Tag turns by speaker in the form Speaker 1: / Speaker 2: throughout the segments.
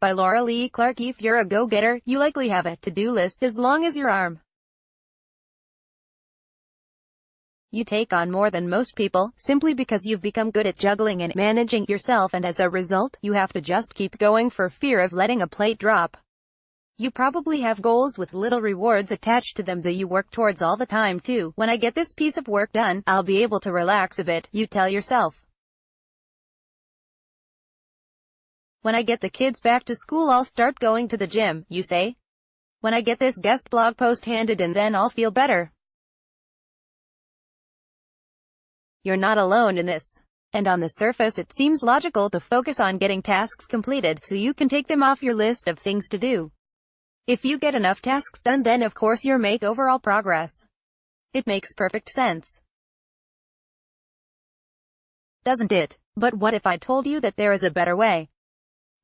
Speaker 1: By Laura Leigh ClarkeIf. If you're a go-getter, you likely have a to-do list as long as your arm. You take on more than most people, simply because you've become good at juggling and managing yourself, and as a result, you have to just keep going for fear of letting a plate drop. You probably have goals with little rewards attached to them that you work towards all the time too. When I get this piece of work done, I'll be able to relax a bit, you tell yourself. When I get the kids back to school, I'll start going to the gym, you say. When I get this guest blog post handed in, then I'll feel better. You're not alone in this. And on the surface it seems logical to focus on getting tasks completed, so you can take them off your list of things to do. If you get enough tasks done, then of course you'll make overall progress. It makes perfect sense, doesn't it? But what if I told you that there is a better way?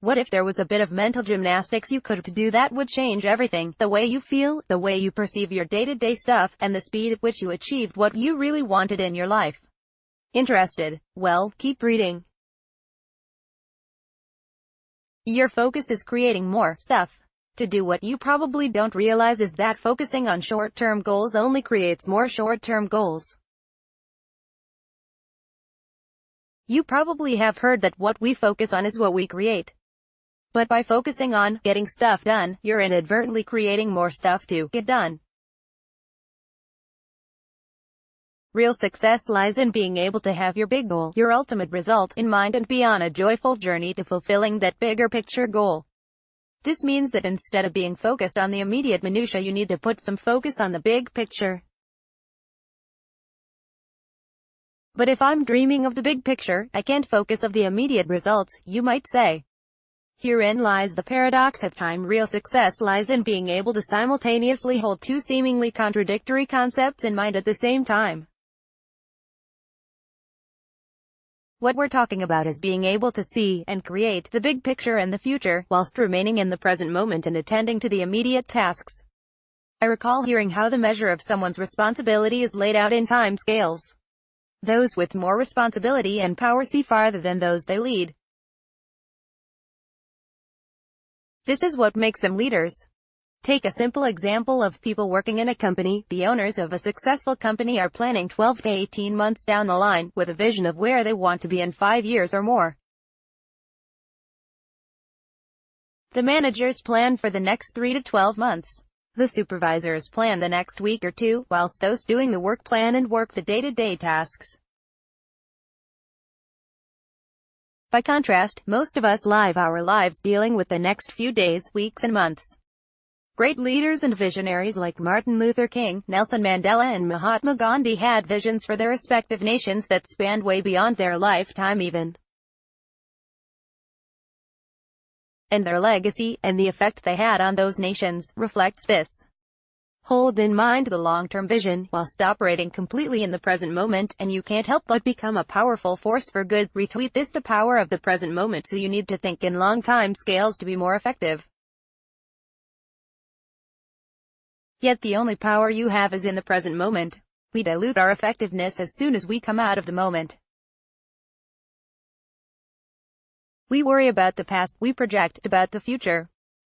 Speaker 1: What if there was a bit of mental gymnastics you could do that would change everything? The way you feel, the way you perceive your day-to-day stuff, and the speed at which you achieved what you really wanted in your life. Interested? Well, keep reading. Your focus is creating more stuff to do. What you probably don't realize is that focusing on short-term goals only creates more short-term goals. You probably have heard that what we focus on is what we create. But by focusing on getting stuff done, you're inadvertently creating more stuff to get done. Real success lies in being able to have your big goal, your ultimate result, in mind and be on a joyful journey to fulfilling that bigger picture goal. This means that instead of being focused on the immediate minutiae, you need to put some focus on the big picture. But if I'm dreaming of the big picture, I can't focus on the immediate results, you might say. Herein lies the paradox of time. Real success lies in being able to simultaneously hold two seemingly contradictory concepts in mind at the same time. What we're talking about is being able to see and create the big picture and the future, whilst remaining in the present moment and attending to the immediate tasks. I recall hearing how the measure of someone's responsibility is laid out in time scales. Those with more responsibility and power see farther than those they lead. This is what makes them leaders. Take a simple example of people working in a company. The owners of a successful company are planning 12 to 18 months down the line, with a vision of where they want to be in 5 years or more. The managers plan for the next 3 to 12 months. The supervisors plan the next week or two, whilst those doing the work plan and work the day-to-day tasks. By contrast, most of us live our lives dealing with the next few days, weeks and months. Great leaders and visionaries like Martin Luther King, Nelson Mandela and Mahatma Gandhi had visions for their respective nations that spanned way beyond their lifetime even. And their legacy, and the effect they had on those nations, reflects this. Hold in mind the long-term vision, whilst operating completely in the present moment, and you can't help but become a powerful force for good. Retweet this: the power of the present moment. So you need to think in long time scales to be more effective. Yet the only power you have is in the present moment. We dilute our effectiveness as soon as we come out of the moment. We worry about the past, we project about the future.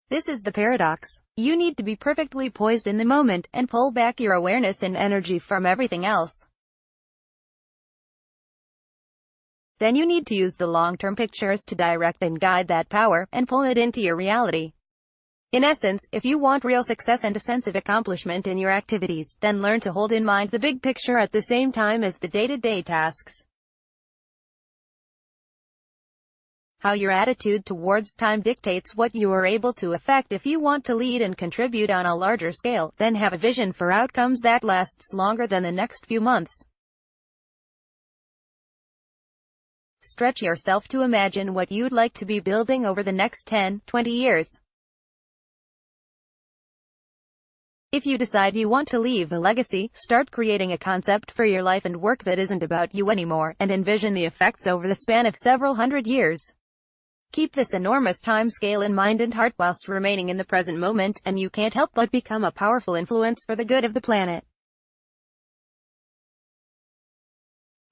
Speaker 1: This is the paradox. You need to be perfectly poised in the moment, and pull back your awareness and energy from everything else. Then you need to use the long-term pictures to direct and guide that power, and pull it into your reality. In essence, if you want real success and a sense of accomplishment in your activities, then learn to hold in mind the big picture at the same time as the day-to-day tasks. How your attitude towards time dictates what you are able to affect. If you want to lead and contribute on a larger scale, then have a vision for outcomes that lasts longer than the next few months. Stretch yourself to imagine what you'd like to be building over the next 10, 20 years. If you decide you want to leave a legacy, start creating a concept for your life and work that isn't about you anymore, and envision the effects over the span of several hundred years. Keep this enormous time scale in mind and heart whilst remaining in the present moment, and you can't help but become a powerful influence for the good of the planet.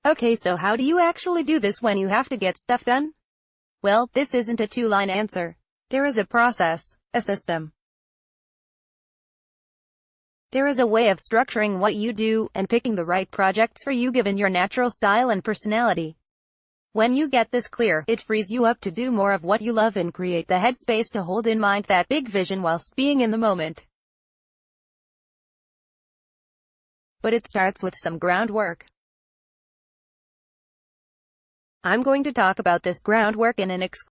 Speaker 1: Okay, so how do you actually do this when you have to get stuff done? Well, this isn't a two-line answer. There is a process, a system. There is a way of structuring what you do, and picking the right projects for you given your natural style and personality. When you get this clear, it frees you up to do more of what you love and create the headspace to hold in mind that big vision whilst being in the moment. But it starts with some groundwork. I'm going to talk about this groundwork in an